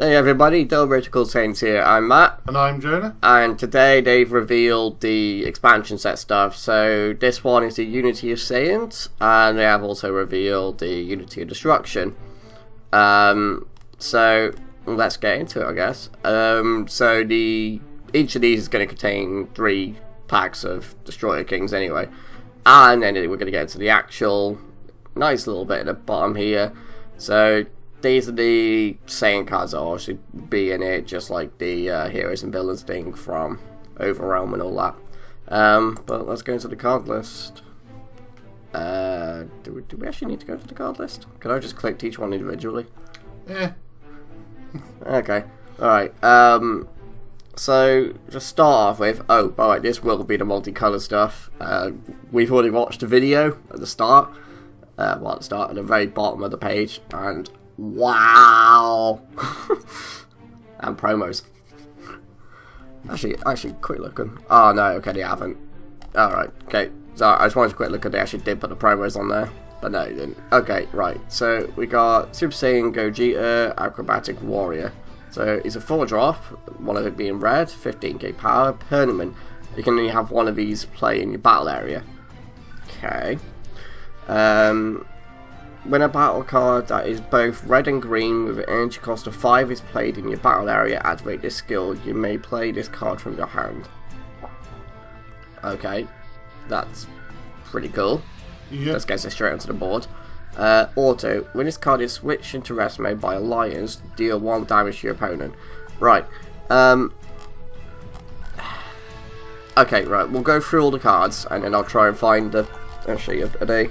Hey everybody, Britical Saiyans here. I'm Matt. And I'm Jonah. And today they've revealed the expansion set stuff. So this one is the Unity of Saiyans, and they have also revealed the Unity of Destruction. So let's get into it, I guess. Each of these is going to contain 3 packs of Destroyer Kings anyway. And then we're going to get into the actual nice little bit at the bottom here. So these are the Saiyan cards that will actually be in it, just like the Heroes and Villains thing from Overrealm and all that. But let's go into the card list. Do we actually need to go to the card list? Could I just click each one individually? Yeah. Okay. Alright. So, just start off with, by the way, this will be the multicolour stuff. We've already watched the video at the start. At the very bottom of the page, and wow! And promos. Actually, quick looking. Oh no, okay, they haven't. Alright, okay. So I just wanted to quick look at they actually did put the promos on there, but no, they didn't. Okay, right. So we got Super Saiyan Gogeta, Acrobatic Warrior. So it's a 4-drop, one of it being red, 15k power, permanent. You can only have one of these play in your battle area. Okay. When a battle card that is both red and green with an energy cost of 5 is played in your battle area, activate this skill, you may play this card from your hand. Okay, that's pretty cool. Yep. Let's get it straight onto the board. Auto, when this card is switched into rest mode by Alliance, deal 1 damage to your opponent. Right, okay, right, we'll go through all the cards and then I'll try and find the... Actually, are they...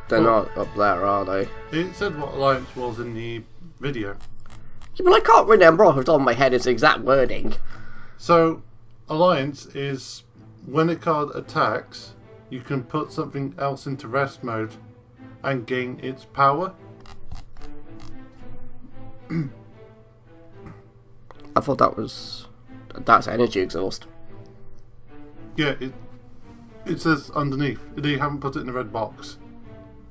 They're not up there, are they? It said what Alliance was in the video. Yeah, but I can't remember off the top of my head its exact wording. So, Alliance is when a card attacks, you can put something else into rest mode and gain its power. I thought that's energy exhaust. Yeah, it says underneath. They haven't put it in the red box.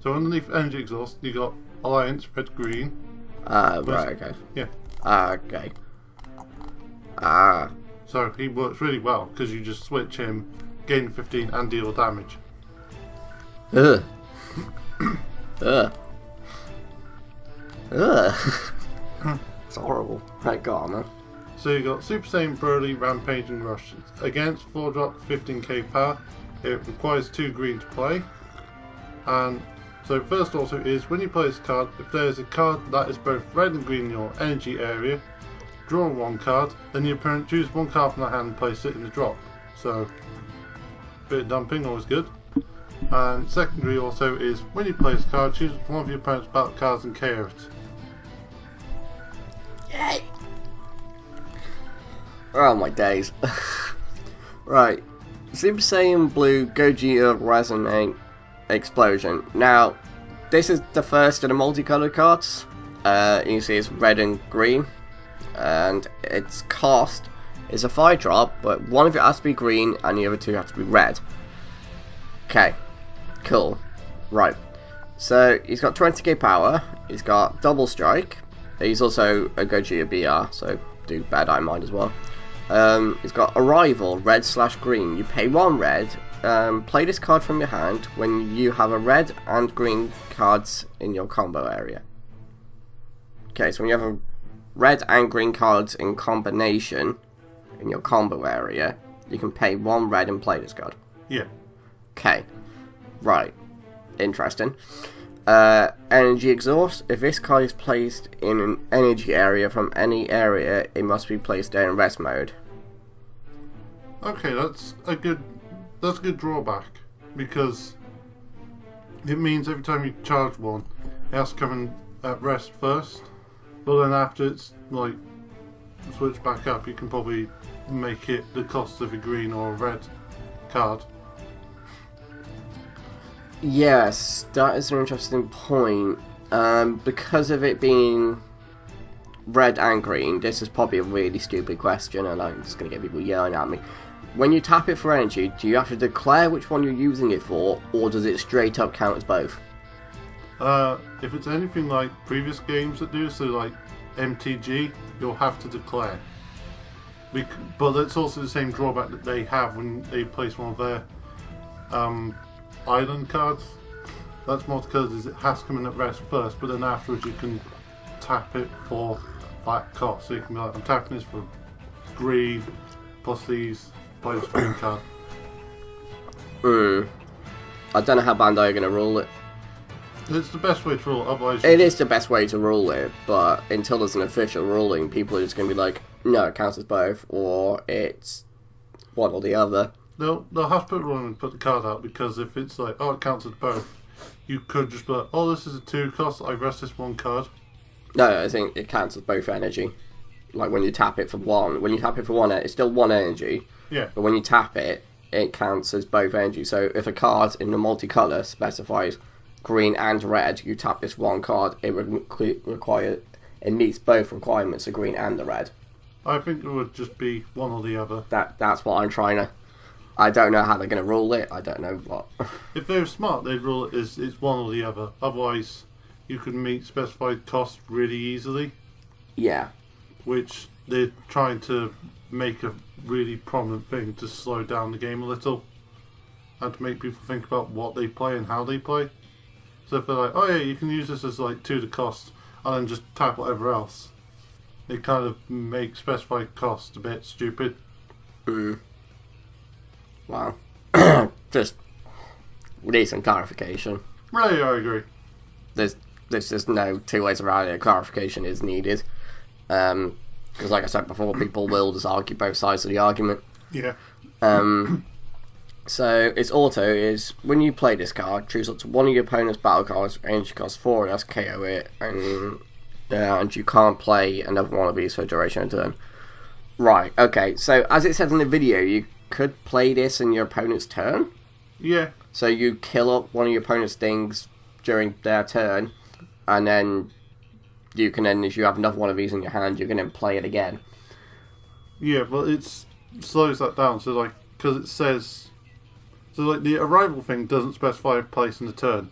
So underneath energy exhaust, you got Alliance, red, green. Right, okay. Yeah. Okay. So he works really well because you just switch him, gain 15 and deal damage. Ugh. Ugh. Ugh. It's horrible. Right, go on, man. So you got Super Saiyan Broly, Rampage and Rush. Against 4-drop, 15k power. It requires 2 green to play. And so first also is when you play this card, if there is a card that is both red and green in your energy area, draw 1 card, then your opponent choose 1 card from their hand and place it in the drop. So, bit of dumping, always good. And secondary also is when you play this card, choose one of your opponent's battle cards and KO it. Yay! Oh my days. Right. Super Saiyan Blue Gogeta Resonate Explosion. Now, this is the first of the multicolored cards. You see it's red and green. And its cost is a 5-drop, but one of it has to be green and the other 2 have to be red. Okay. Cool. Right. So, he's got 20k power. He's got double strike. He's also a Gogeta BR, so do bear that in mind as well. He's got Arrival, red/green. You pay 1 red. Play this card from your hand when you have a red and green cards in your combo area. Okay, so when you have a red and green cards in combination in your combo area, you can pay 1 red and play this card. Yeah. Okay. Right. Interesting. Energy exhaust. If this card is placed in an energy area from any area, it must be placed there in rest mode. Okay, that's a good drawback because it means every time you charge one, it has to come in at rest first. But then after it's like switch back up, you can probably make it the cost of a green or a red card. Yes, that is an interesting point. Because of it being red and green, this is probably a really stupid question, and I'm just going to get people yelling at me. When you tap it for energy, do you have to declare which one you're using it for, or does it straight up count as both? If it's anything like previous games that do, so like MTG, you'll have to declare. But that's also the same drawback that they have when they place one of their island cards. That's more because it has to come in at rest first, but then afterwards you can tap it for that cost. So you can be like, I'm tapping this for green, plus these, play this green card. I don't know how Bandai are going to rule it. It's the best way to rule it, otherwise... It is the best way to rule it, but until there's an official ruling, people are just going to be like, no, it counts as both, or it's one or the other. They'll have to put a ruling and put the card out, because if it's like, oh, it counts as both, you could just be like, oh, this is a 2 cost, I rest this 1 card. No, I think it counts as both energy. Like when you tap it for one, it's still 1 energy. Yeah. But when you tap it, it counts as both energy. So if a card in the multicolour specifies green and red, you tap this 1 card, it would require, it meets both requirements, the green and the red. I think it would just be one or the other. That's what I'm trying to... I don't know how they're going to rule it. I don't know what. If they were smart, they'd rule it as it's one or the other. Otherwise, you could meet specified costs really easily. Yeah. Which they're trying to make a really prominent thing to slow down the game a little. And to make people think about what they play and how they play. So if they're like, oh yeah, you can use this as like 2 to cost, and then just tap whatever else. They kind of make specified costs a bit stupid. Wow. Just we need some clarification. Really, I agree. There's just no 2 ways around it. Clarification is needed. Because like I said before, people will just argue both sides of the argument. Yeah. So its auto is when you play this card, choose up to one of your opponent's battle cards, energy cost 4, that's KO it, and you can't play another one of these for a duration of a turn. Right, okay, so as it says in the video, you could play this in your opponent's turn? Yeah. So you kill up one of your opponent's things during their turn, and then you can then, if you have another one of these in your hand, you can then play it again. Yeah, but it slows that down, so like, because it says... So like the arrival thing doesn't specify a place in the turn.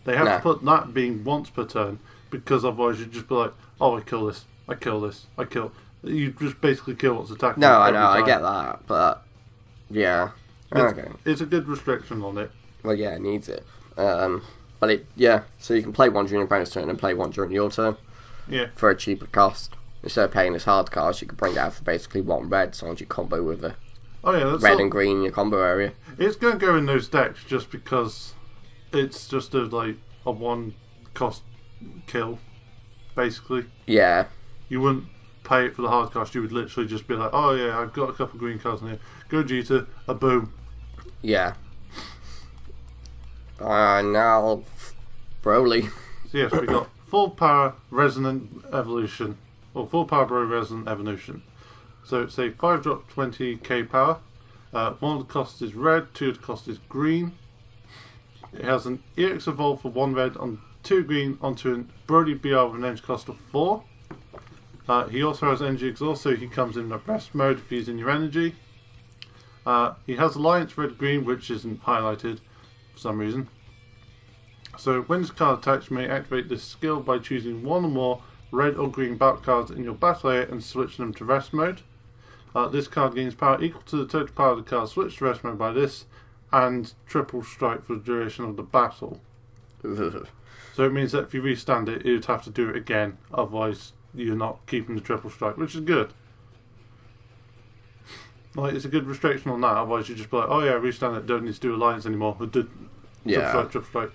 They have to put that being once per turn, because otherwise you'd just be like, oh, I kill this, I kill this, I kill... You just basically kill what's attacking. No, I know, I get that, but... Yeah. It's a good restriction on it. Well, yeah, it needs it. But it, yeah, so you can play one during your opponent's turn and play one during your turn. Yeah. For a cheaper cost. Instead of paying this hard cost, you can bring it out for basically 1 red, so long as you combo with the red and green in your combo area. It's going to go in those decks just because it's just a 1 cost kill, basically. Yeah. You wouldn't pay it for the hard cost, you would literally just be like, oh yeah, I've got a couple of green cards in here. Gogeta, a boom. Yeah. Now, Broly. So yes, we got full power resonant evolution, or full power Broly resonant evolution. So it's a 5-drop 20k power. 1 of the cost is red, 2 of the cost is green. It has an EX evolve for 1 red on 2 green onto a Broly BR with an energy cost of 4. He also has energy exhaust, so he comes in rest mode if he's in your energy. He has Alliance red-green, which isn't highlighted for some reason. So when this card attacks, you may activate this skill by choosing 1 or more red or green battle cards in your battle area and switch them to rest mode. This card gains power equal to the total power of the card switched to rest mode by this, and triple strike for the duration of the battle. So it means that if you restand it, you'd have to do it again, otherwise you're not keeping the triple strike, which is good. Like, it's a good restriction on that, otherwise you just be like, oh yeah, restand it, don't need to do Alliance anymore. Triple strike.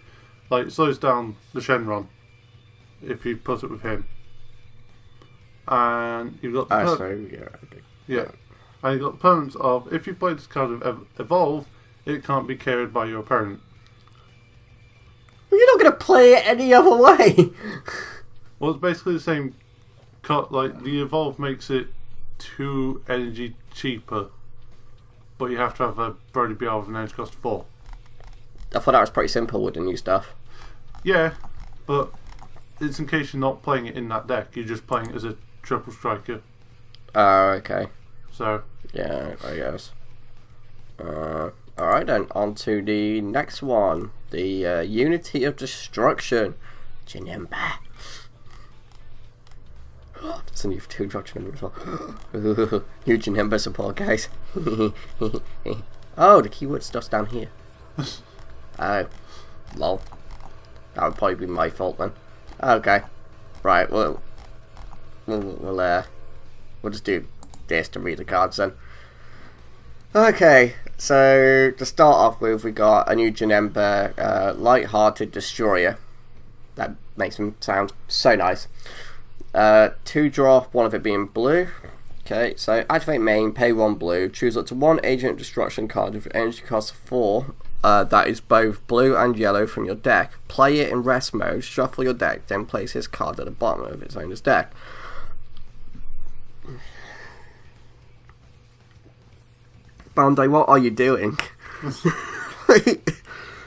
Like, it slows down the Shenron if you put it with him. And you've got the and you've got the permanence of, if you play this card with Evolve, it can't be carried by your opponent. Well, you're not going to play it any other way. Well, it's basically the same. Like, the Evolve makes it 2 energy cheaper, but you have to have a Broly BR with an energy cost of 4. I thought that was pretty simple with the new stuff. Yeah, but it's in case you're not playing it in that deck, you're just playing it as a triple striker. Oh, okay. So... Yeah, I guess. Alright then, on to the next one. The Unity of Destruction. Janemba. That's a new 2-drop Janemba as well. New Janemba support, guys. Oh, the keyword stuff's down here. Oh, lol. That would probably be my fault then. Okay. Right, we'll just do this to read the cards then. Okay, so to start off with, we got a new Janemba, Light-Hearted Destroyer. That makes him sound so nice. 2-drop, one of it being blue. Okay, so activate main, pay 1 blue, choose up to 1 Agent of Destruction card with energy cost 4. That is both blue and yellow from your deck. Play it in rest mode, shuffle your deck, then place this card at the bottom of its owner's deck. Bandai, what are you doing?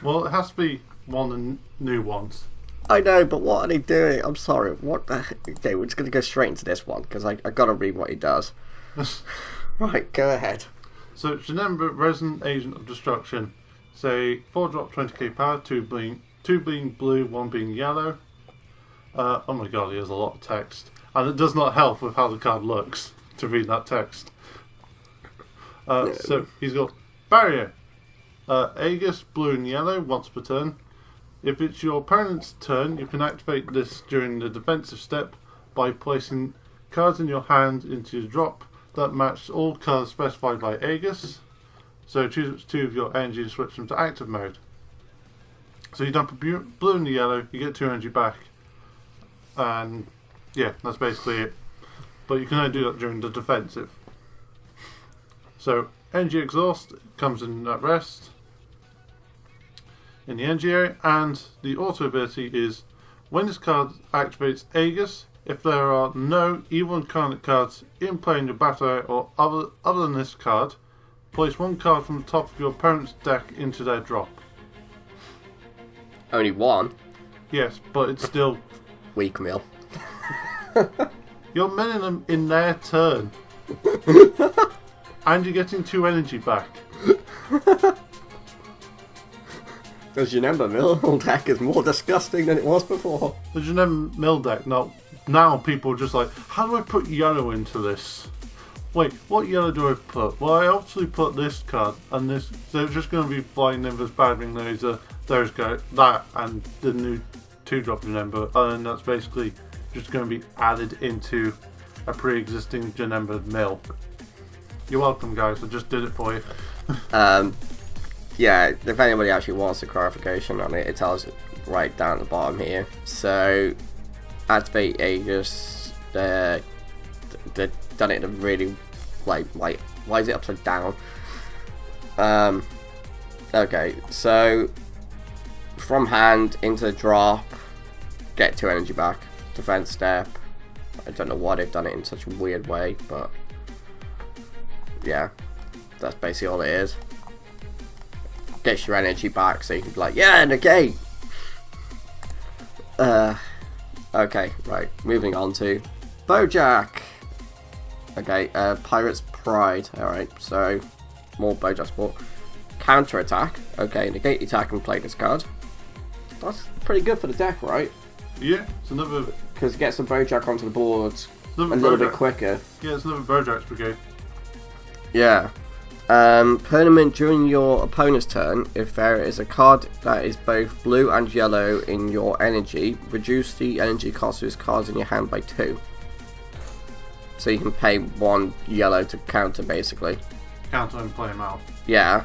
Well, it has to be one of the new ones. I know, but what are they doing? I'm sorry. What the heck? Okay, we're just going to go straight into this one because I got to read what he does. Right, go ahead. So, Janemba, Resident Agent of Destruction. Say 4-drop 20k power, 2 being blue, 1 being yellow. Oh my god, he has a lot of text. And it does not help with how the card looks to read that text. So he's got Barrier. Aegis, blue and yellow, once per turn. If it's your opponent's turn, you can activate this during the defensive step by placing cards in your hand into the drop that match all cards specified by Aegis. So choose 2 of your energy and switch them to active mode. So you dump a blue and the yellow, you get 2 energy back. And yeah, that's basically it. But you can only do that during the defensive. So energy exhaust comes in at rest in the energy area, and the auto ability is when this card activates Aegis, if there are no evil incarnate cards in play in your battle area or other than this card, place 1 card from the top of your opponent's deck into their drop. Only 1? Yes, but it's still Weak meal. You're milling them in their turn. And you're getting 2 energy back. Because Janemba Mill deck is more disgusting than it was before. The Janemba Mill deck, now people are just like, how do I put yellow into this? Wait, what yellow do I put? Well, I obviously put this card and this, so it's just going to be Flying Nimbus, Battering Laser, those guys, that, and the new 2-drop Janemba, and that's basically just going to be added into a pre-existing Janemba Mill. You're welcome, guys. I just did it for you. Yeah, if anybody actually wants a clarification on it, it tells it right down at the bottom here. So, activate Aegis. They've done it in a really, like, why is it upside down? Okay, so from hand into the drop, get 2 energy back. Defense step. I don't know why they've done it in such a weird way, but yeah, that's basically all it is. Gets your energy back so you can be like, yeah, negate! Okay, right, moving on to Bojack! Okay, Pirate's Pride, alright, so more Bojack support. Counter attack, okay, negate the attack and play this card. That's pretty good for the deck, right? Yeah, it's another... Because it gets the Bojack onto the board a little Bojack. bit quicker. Yeah, it's another Bojack's Brigade. Yeah. Permanent during your opponent's turn, if there is a card that is both blue and yellow in your energy, reduce the energy cost of these cards in your hand by 2. So you can pay 1 yellow to counter, basically. Counter and play them out. Yeah.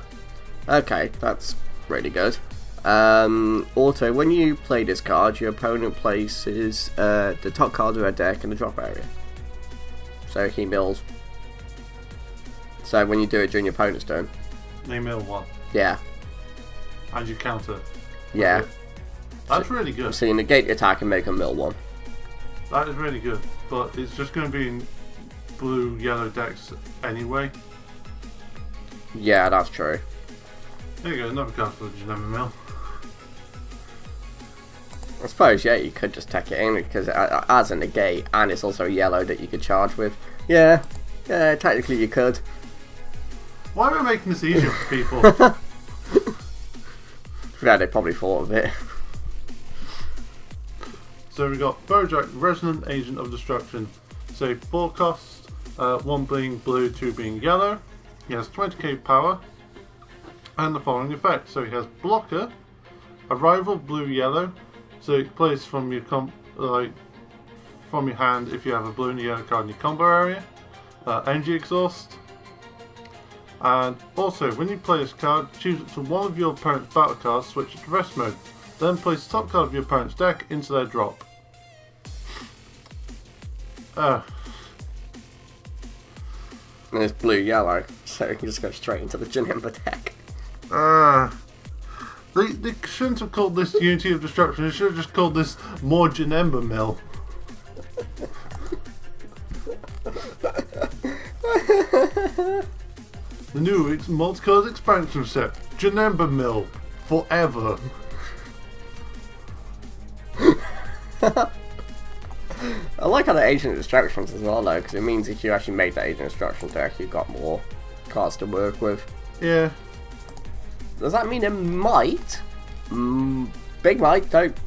Okay, that's really good. Also, when you play this card, your opponent places the top card of their deck in the drop area. So he mills. So when you do it during your opponent's turn. They mill 1. Yeah. And you counter. Yeah. That's really good. So you negate the attack and make a mill 1. That is really good. But it's just going to be in blue, yellow decks anyway. Yeah, that's true. There you go, another card for the Janemba Mill. I suppose, yeah, you could just take it in because it has a negate and it's also yellow that you could charge with. Yeah, technically you could. Why am I making this easier for people? Yeah, they probably thought of it. So we got Bojack, Resonant Agent of Destruction. So 4 costs, 1 being blue, 2 being yellow. He has 20k power, and the following effects. So he has Blocker, Arrival blue yellow. So it plays from your from your hand if you have a blue and yellow card in your combo area. Energy Exhaust. And also, when you play this card, choose it to one of your opponent's battle cards, switch it to rest mode. Then place the top card of your opponent's deck into their drop. And it's blue-yellow, so you can just go straight into the Janemba deck. They shouldn't have called this Unity of Destruction, they should have just called this more Janemba Mill. The new multicolored expansion set, Janemba Mill, forever. I like how the Agent of Destructions as well, though, because it means if you actually made that Agent of Destruction deck, you've got more cards to work with. Yeah. Does that mean it might? Big Mike, don't,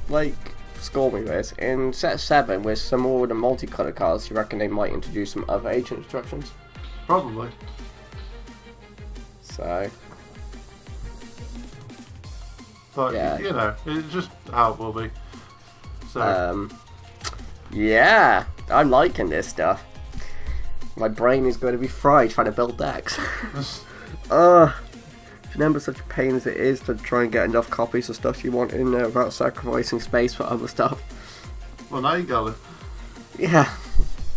score me this. In set 7, with some more of the multicolored cards, you reckon they might introduce some other Agent of Destructions? Probably. So. But, yeah. you know, it's just how it will be. So. Yeah, I'm liking this stuff. My brain is going to be fried trying to build decks. Remember, such a pain as it is to try and get enough copies of stuff you want in there without sacrificing space for other stuff. Well, now you got it. Yeah,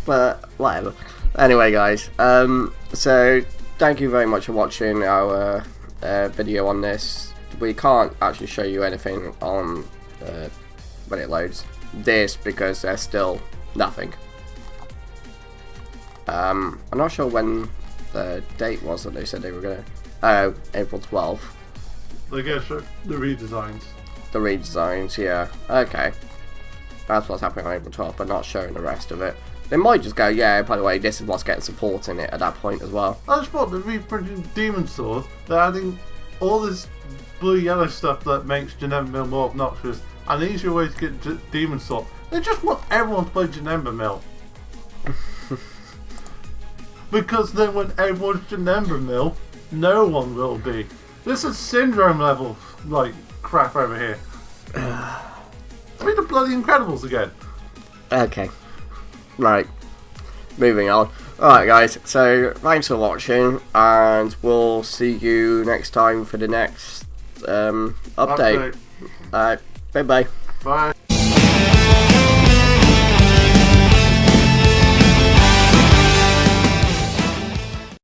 but whatever. Anyway, guys, so thank you very much for watching our video on this. We can't actually show you anything on when it loads this because there's still nothing. I'm not sure when the date was that they said they were gonna. Oh, April 12th. I guess the redesigns. The redesigns, yeah. Okay. That's what's happening on April 12th, but not showing the rest of it. They might just go, yeah, by the way, this is what's getting support in it at that point as well. I just thought they're reprinting Demon Sword. They're adding all this blue-yellow stuff that makes Janemba Mill more obnoxious. And an easier way to get Demon Sword. They just want everyone to play Janemba Mill. Because then when everyone's Janemba Mill, no one will be. This is syndrome level, crap over here. Read the bloody Incredibles again. Okay. Right. Moving on. Alright, guys. So, thanks for watching, and we'll see you next time for the next update. Alright, bye-bye. Bye.